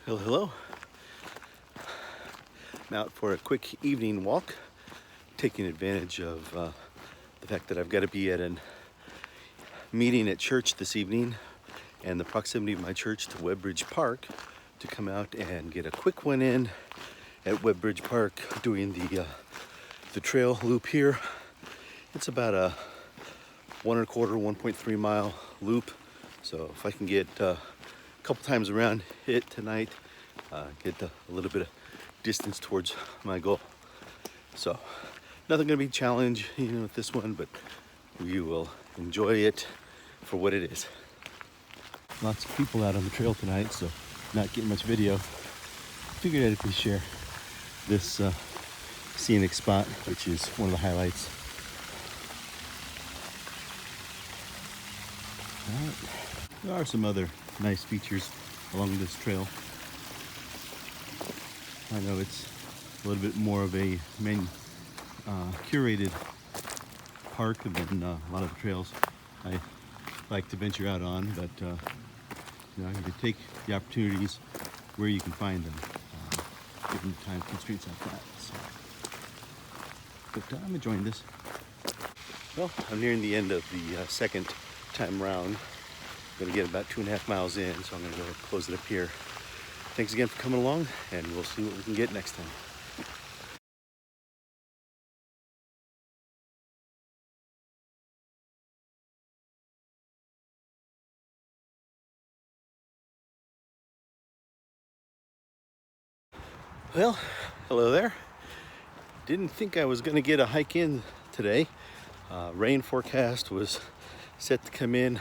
Hello, hello. I'm out for a quick evening walk, taking advantage of the fact that I've got to be at a meeting at church this evening and the proximity of my church to Webbridge Park to come out and get a quick one in at Webbridge Park doing the trail loop here. It's about a 1.25, 1.3 mile loop. So if I can get a couple times around it tonight, get a little bit of distance towards my goal. So nothing gonna be a challenge, with this one, but you will enjoy it for what it is. Lots of people out on the trail tonight, so not getting much video. Figured I'd at least share this scenic spot, which is one of the highlights. All right. There are some other nice features along this trail. I know it's a little bit more of a curated park than a lot of the trails I like to venture out on, but you take the opportunities where you can find them, given the time constraints like that. So, but I'm enjoying this. Well, I'm nearing the end of the second time round. I'm going to get about 2.5 miles in, so I'm going to go close it up here. Thanks again for coming along, and we'll see what we can get next time. Well, hello there. Didn't think I was going to get a hike in today. Rain forecast was set to come in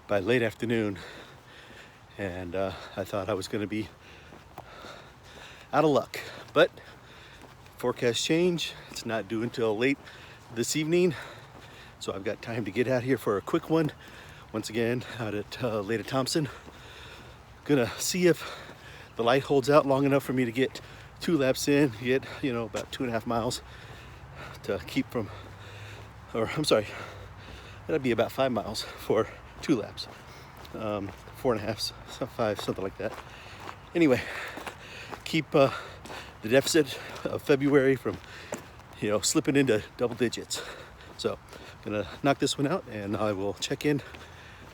by late afternoon, and I thought I was going to be out of luck, but forecast change. It's not due until late this evening, so I've got time to get out here for a quick one. Once again, out at Lake Thompson. Gonna see if the light holds out long enough for me to get 2 laps in, get about 2.5 miles to keep from, or I'm sorry, that'd be about 5 miles for 2 laps. 4.5, 5, something like that. Anyway, keep the deficit of February from slipping into double digits. So gonna knock this one out, and I will check in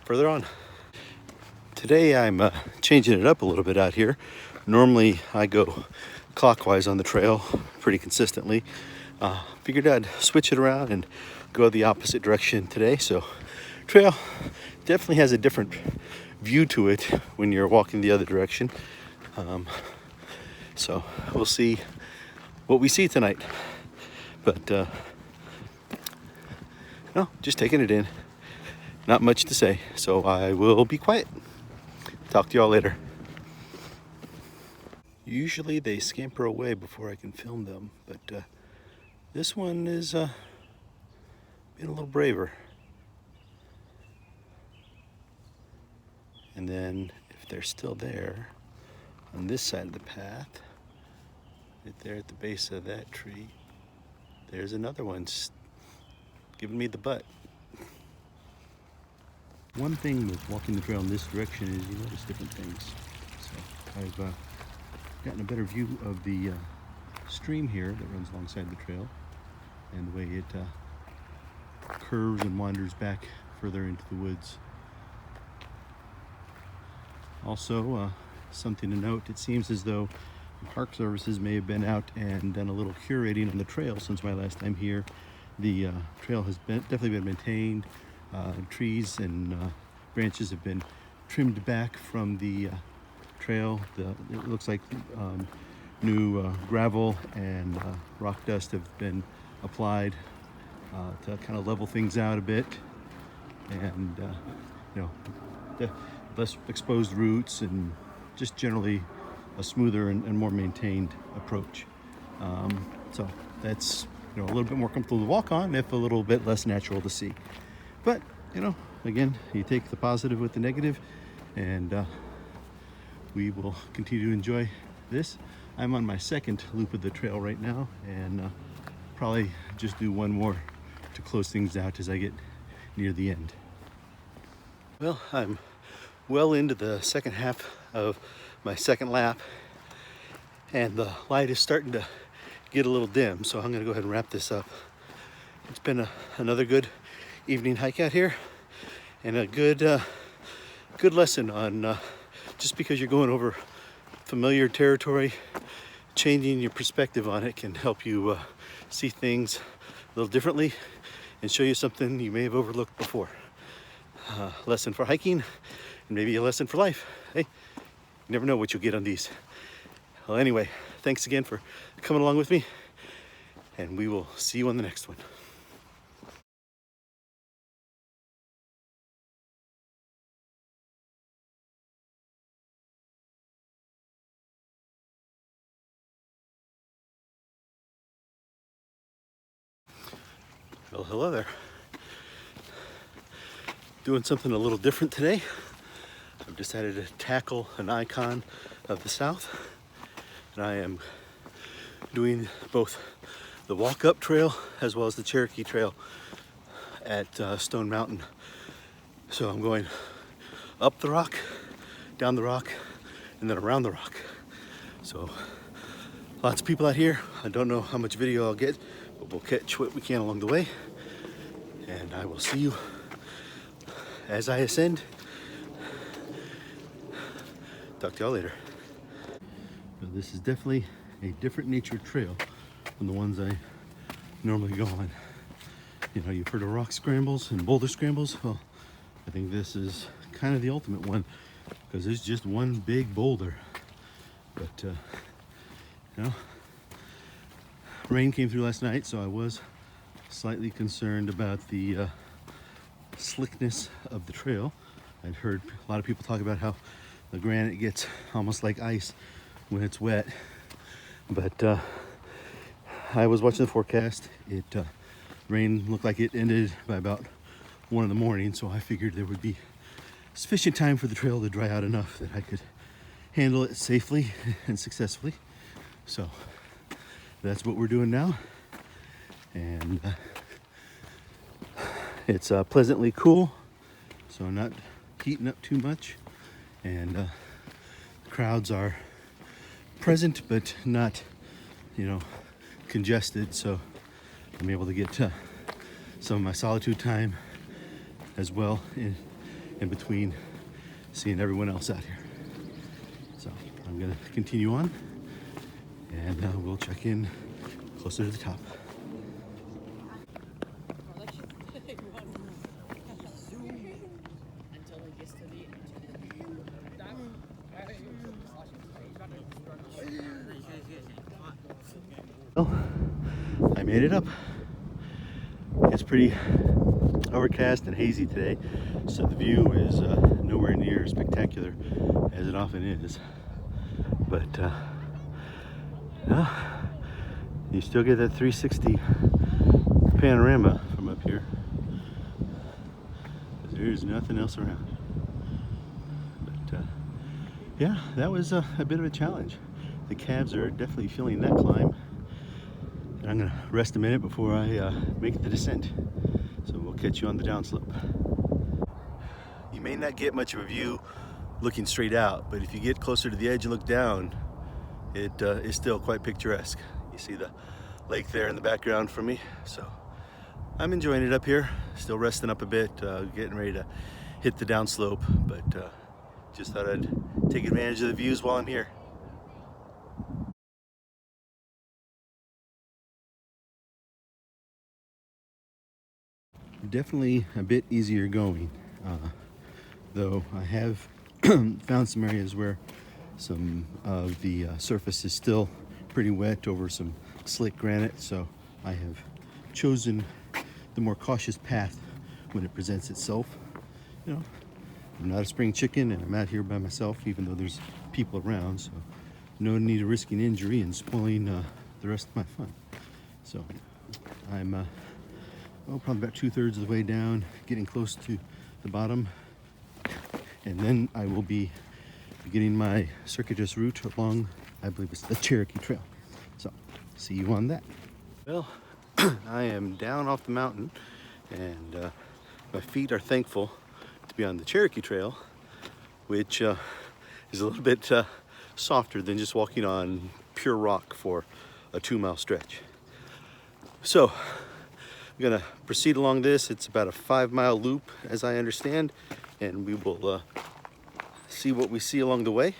further on. Today I'm changing it up a little bit out here. Normally I go clockwise on the trail pretty consistently. Figured I'd switch it around and go the opposite direction today. So trail definitely has a different view to it when you're walking the other direction. So we'll see what we see tonight. But no, just taking it in. Not much to say, so I will be quiet. Talk to y'all later. Usually they scamper away before I can film them, but this one is being a little braver. And then if they're still there, on this side of the path, right there at the base of that tree, there's another one giving me the butt. One thing with walking the trail in this direction is you notice different things. So I've gotten a better view of the stream here that runs alongside the trail and the way it curves and wanders back further into the woods. Also, something to note, it seems as though the Park Services may have been out and done a little curating on the trail since my last time here. The trail has definitely been maintained. Trees and branches have been trimmed back from the trail. It looks like new gravel and rock dust have been applied to kind of level things out a bit, and less exposed roots, and just generally a smoother and more maintained approach. So that's a little bit more comfortable to walk on, if a little bit less natural to see. But again, you take the positive with the negative, and we will continue to enjoy this. I'm on my second loop of the trail right now, and probably just do one more to close things out as I get near the end. Well, I'm well into the second half of my second lap, and the light is starting to get a little dim, so I'm gonna go ahead and wrap this up. It's been another good evening hike out here, and a good lesson on just because you're going over familiar territory, changing your perspective on it can help you see things a little differently and show you something you may have overlooked before. Lesson for hiking, and maybe a lesson for life. Hey, you never know what you'll get on these. Well, anyway, thanks again for coming along with me, and we will see you on the next one. Well, hello there. Doing something a little different today. I've decided to tackle an icon of the South, and I am doing both the walk-up trail as well as the Cherokee Trail at Stone Mountain. So I'm going up the rock, down the rock, and then around the rock. So lots of people out here. I don't know how much video I'll get, but we'll catch what we can along the way. And I will see you as I ascend. Talk to y'all later. Now, this is definitely a different nature trail than the ones I normally go on. You know, you've heard of rock scrambles and boulder scrambles. Well, I think this is kind of the ultimate one because there's just one big boulder. But, you know, rain came through last night, so I was slightly concerned about the slickness of the trail. I'd heard a lot of people talk about how the granite gets almost like ice when it's wet, but I was watching the forecast. Rain looked like it ended by about 1 in the morning, so I figured there would be sufficient time for the trail to dry out enough that I could handle it safely and successfully. So that's what we're doing now, and it's pleasantly cool, so not heating up too much, and crowds are present but not, you know, congested, so I'm able to get some of my solitude time as well in between seeing everyone else out here. So I'm gonna continue on, and we'll check in closer to the top. Well, I made it up. It's pretty overcast and hazy today, so the view is nowhere near as spectacular as it often is. But you still get that 360 panorama from up here. There's nothing else around. But yeah, that was a bit of a challenge. The calves are definitely feeling that climb. And I'm gonna rest a minute before I make the descent. So we'll catch you on the downslope. You may not get much of a view looking straight out, but if you get closer to the edge and look down, it is still quite picturesque. You see the lake there in the background for me. So I'm enjoying it up here, still resting up a bit, getting ready to hit the downslope, but just thought I'd take advantage of the views while I'm here. Definitely a bit easier going, though I have found some areas where some of the surface is still pretty wet over some slick granite, so I have chosen the more cautious path when it presents itself. You know, I'm not a spring chicken and I'm out here by myself, even though there's people around, so no need of risking injury and spoiling the rest of my fun. So I'm probably about 2/3 of the way down, getting close to the bottom, and then I will be beginning my circuitous route along, I believe it's the Cherokee Trail. So see you on that. Well, I am down off the mountain, and my feet are thankful to be on the Cherokee Trail, which is a little bit softer than just walking on pure rock for a 2-mile stretch. So I'm gonna proceed along this. It's about a 5-mile loop, as I understand, and we will see what we see along the way,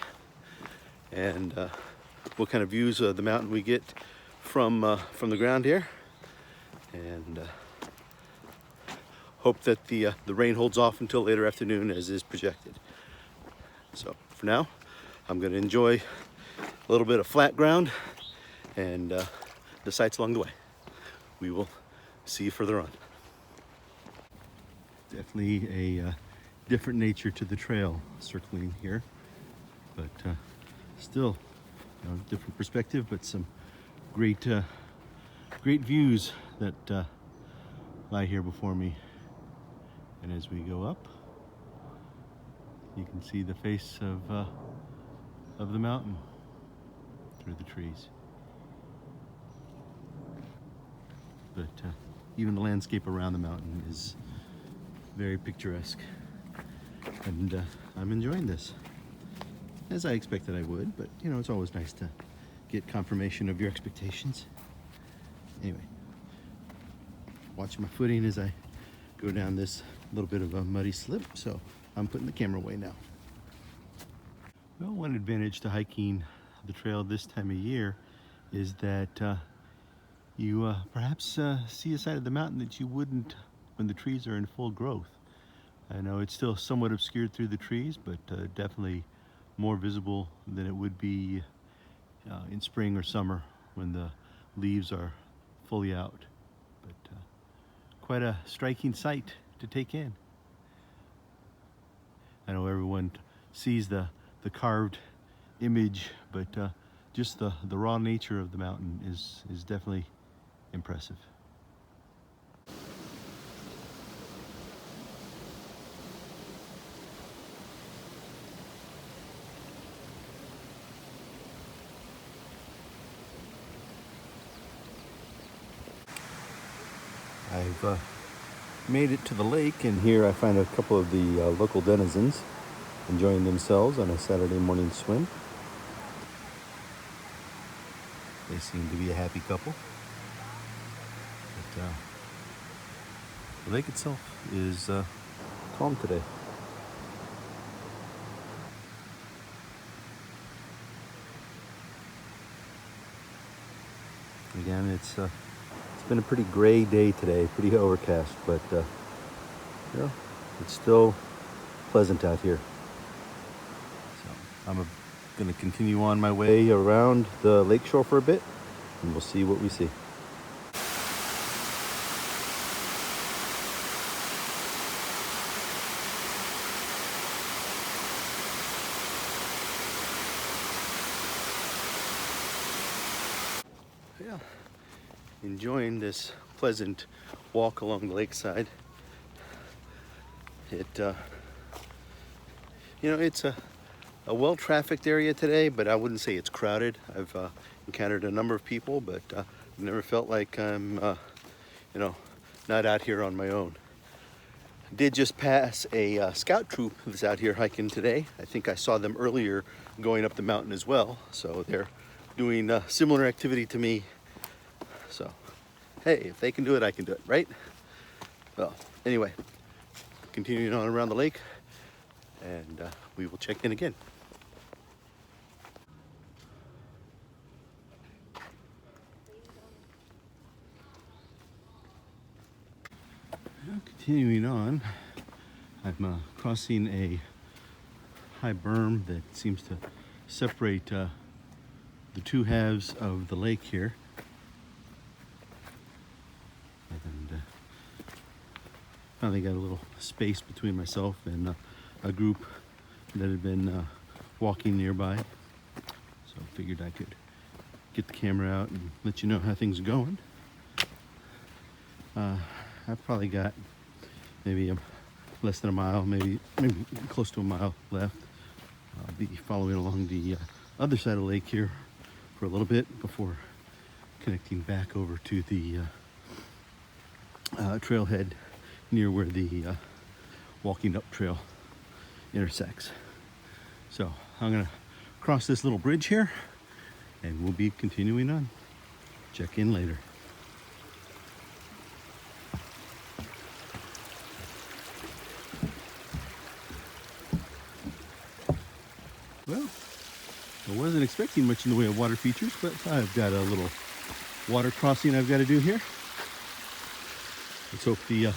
and what kind of views of the mountain we get from the ground here, and hope that the rain holds off until later afternoon as is projected. So for now, I'm going to enjoy a little bit of flat ground and the sights along the way. We will see you further on. Definitely a different nature to the trail circling here, but still, you know, different perspective, but some great views that lie here before me. And as we go up, you can see the face of the mountain through the trees. But even the landscape around the mountain is very picturesque, and I'm enjoying this, as I expected I would. But you know, it's always nice to get confirmation of your expectations. Anyway, watch my footing as I go down this little bit of a muddy slip, so I'm putting the camera away now. Well, one advantage to hiking the trail this time of year is that you perhaps see a side of the mountain that you wouldn't when the trees are in full growth. I know it's still somewhat obscured through the trees, but definitely more visible than it would be in spring or summer when the leaves are fully out. But quite a striking sight to take in. I know everyone sees the carved image, but just the raw nature of the mountain is definitely impressive. I've made it to the lake, and here I find a couple of the local denizens enjoying themselves on a Saturday morning swim. They seem to be a happy couple. But the lake itself is calm today. Again, it's been a pretty gray day today, pretty overcast, but you know, it's still pleasant out here. So I'm going to continue on my way around the lakeshore for a bit, and we'll see what we see. Yeah, enjoying this pleasant walk along the lakeside. It you know, it's a well-trafficked area today, but I wouldn't say it's crowded. I've encountered a number of people, but I've never felt like I'm you know, not out here on my own. I did just pass a scout troop that's out here hiking today. I think I saw them earlier going up the mountain as well, so they're doing similar activity to me. So hey, if they can do it, I can do it, right? Well, anyway, continuing on around the lake, and we will check in again. Well, continuing on, I'm crossing a high berm that seems to separate the two halves of the lake here. And finally got a little space between myself and a group that had been walking nearby. So I figured I could get the camera out and let you know how things are going. I've probably got maybe less than a mile, maybe close to a mile left. I'll be following along the other side of the lake here for a little bit before connecting back over to the trailhead near where the walking up trail intersects. So I'm gonna cross this little bridge here, and we'll be continuing on. Check in later. Well, I wasn't expecting much in the way of water features, but I've got a little water crossing I've got to do here. Let's hope the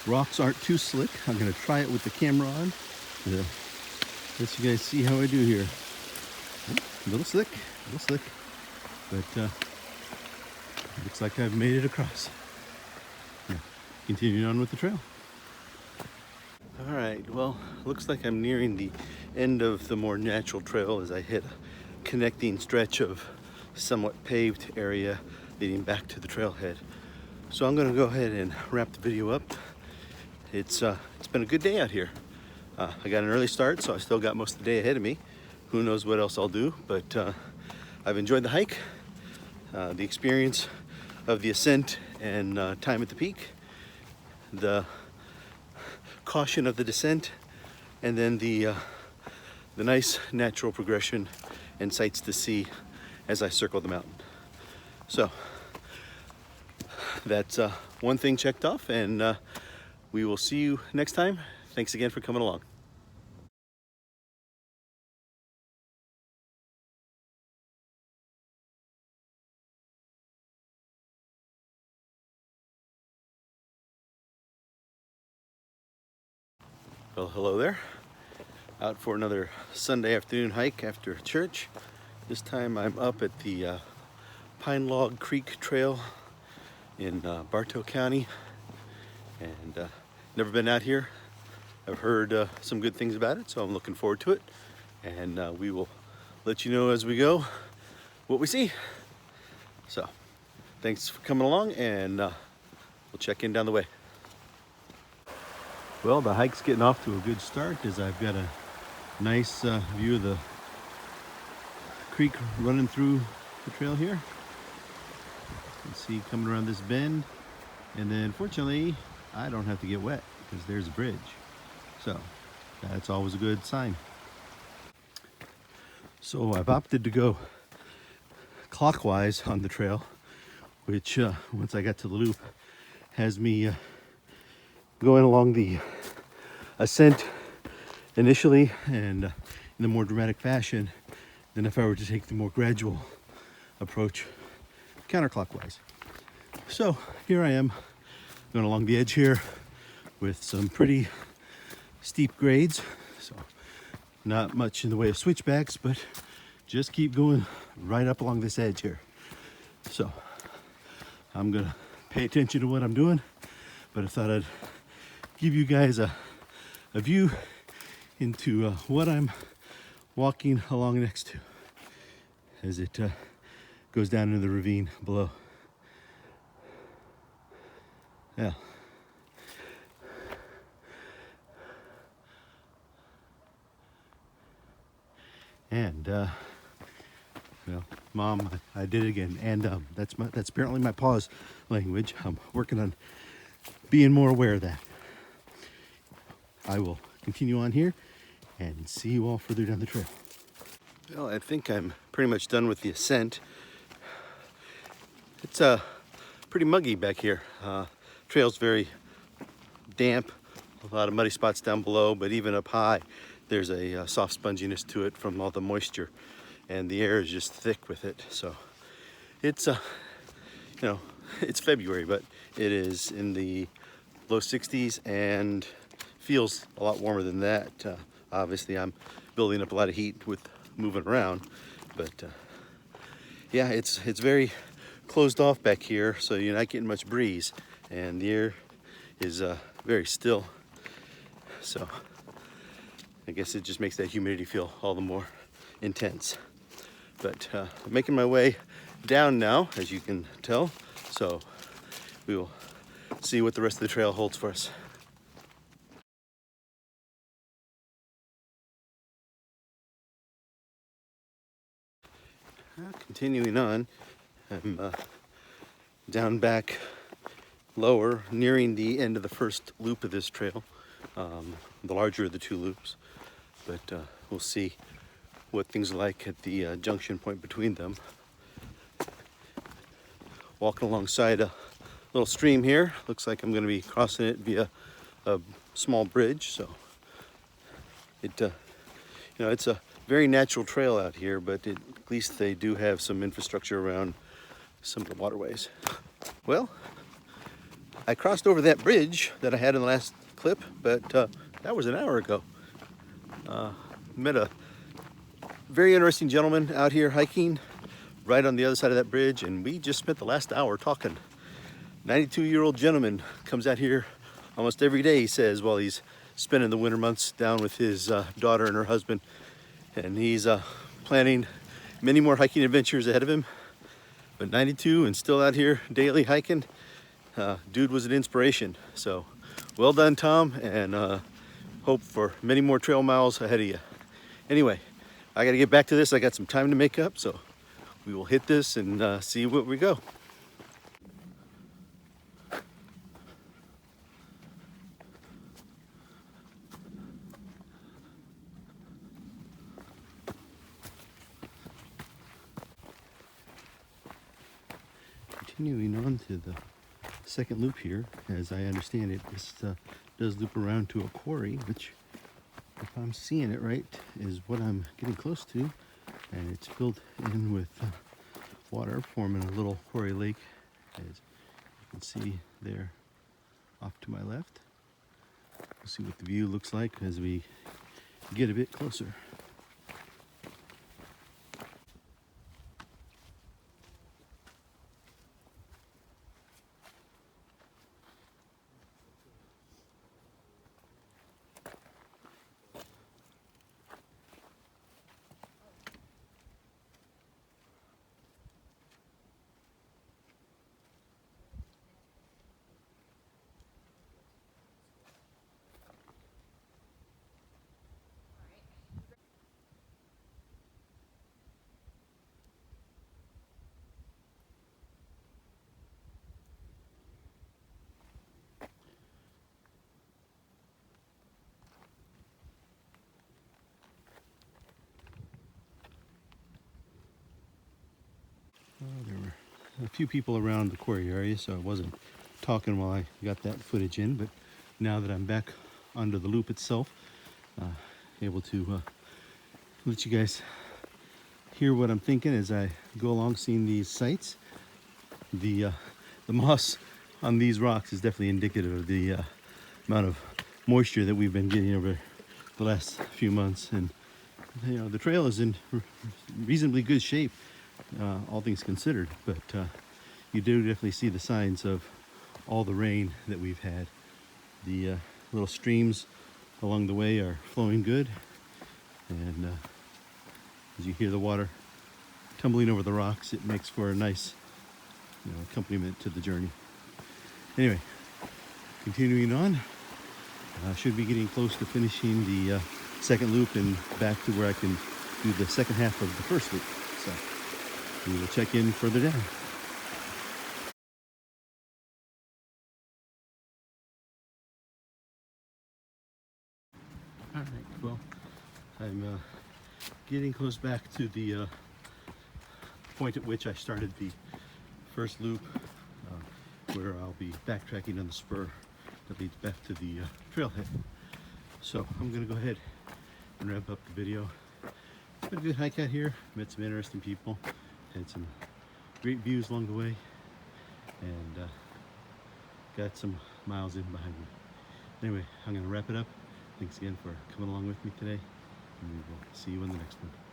rocks aren't too slick. I'm going to try it with the camera on. Let you guys see how I do here. A little slick, but looks like I've made it across. Now, continuing on with the trail. All right, well, looks like I'm nearing the end of the more natural trail as I hit a connecting stretch of somewhat paved area leading back to the trailhead. So I'm gonna go ahead and wrap the video up. It's been a good day out here. I got an early start, so I still got most of the day ahead of me. Who knows what else I'll do, but I've enjoyed the hike, the experience of the ascent and time at the peak, the caution of the descent, and then the nice natural progression and sights to see as I circle the mountain. So that's one thing checked off, and we will see you next time. Thanks again for coming along. Well, hello there. Out for another Sunday afternoon hike after church. This time I'm up at the Pine Log Creek Trail in Bartow County, and never been out here. I've heard some good things about it, so I'm looking forward to it, and we will let you know as we go what we see. So thanks for coming along, and we'll check in down the way. Well, the hike's getting off to a good start as I've got a nice view of the creek running through the trail here. You can see coming around this bend, and then fortunately I don't have to get wet because there's a bridge, so that's always a good sign. So I've opted to go clockwise on the trail, which once I got to the loop has me going along the ascent initially and in the more dramatic fashion than if I were to take the more gradual approach counterclockwise. So here I am going along the edge here with some pretty steep grades, so not much in the way of switchbacks, but just keep going right up along this edge here. So I'm gonna pay attention to what I'm doing, but I thought I'd give you guys a view into what I'm walking along next to as it goes down into the ravine below. Yeah. And well, Mom, I did it again, and that's apparently my pause language. I'm working on being more aware of that. I will continue on here and see you all further down the trail. Well, I think I'm pretty much done with the ascent. It's pretty muggy back here. Trail's very damp, a lot of muddy spots down below, but even up high there's a soft sponginess to it from all the moisture, and the air is just thick with it. So it's it's February, but it is in the low 60s and feels a lot warmer than that. Obviously I'm building up a lot of heat with moving around, but yeah, it's very closed off back here, so you're not getting much breeze, and the air is very still. So I guess it just makes that humidity feel all the more intense. But I'm making my way down now, as you can tell, so we will see what the rest of the trail holds for us. Continuing on, I'm down back lower, nearing the end of the first loop of this trail, the larger of the two loops, but we'll see what things are like at the junction point between them. Walking alongside a little stream here. Looks like I'm going to be crossing it via a small bridge. So it's a very natural trail out here, but at least they do have some infrastructure around some of the waterways. Well, I crossed over that bridge that I had in the last clip, but that was an hour ago. Met a very interesting gentleman out here hiking right on the other side of that bridge, and we just spent the last hour talking. 92-year-old gentleman comes out here almost every day, he says, while he's spending the winter months down with his daughter and her husband, and he's planning many more hiking adventures ahead of him. But 92 and still out here daily hiking, dude was an inspiration. So well done, Tom, and hope for many more trail miles ahead of you. Anyway, I got to get back to this. I got some time to make up, so we will hit this and see where we go. Continuing on to the second loop here, as I understand it, this does loop around to a quarry, which, if I'm seeing it right, is what I'm getting close to, and it's filled in with water, forming a little quarry lake, as you can see there off to my left. We'll see what the view looks like as we get a bit closer. There were a few people around the quarry area, so I wasn't talking while I got that footage in, but now that I'm back onto the loop itself, able to let you guys hear what I'm thinking as I go along seeing these sites. The moss on these rocks is definitely indicative of the amount of moisture that we've been getting over the last few months, and the trail is in reasonably good shape, all things considered, but you do definitely see the signs of all the rain that we've had. The little streams along the way are flowing good, and as you hear the water tumbling over the rocks, it makes for a nice accompaniment to the journey. Anyway, continuing on, should be getting close to finishing the second loop and back to where I can do the second half of the first loop. So we will check in further down. All right, well, I'm getting close back to the point at which I started the first loop, where I'll be backtracking on the spur that leads back to the trailhead. So I'm gonna go ahead and wrap up the video. It's been a good hike out here, met some interesting people, had some great views along the way, and got some miles in behind me. Anyway, I'm gonna wrap it up. Thanks again for coming along with me today, and we will see you in the next one.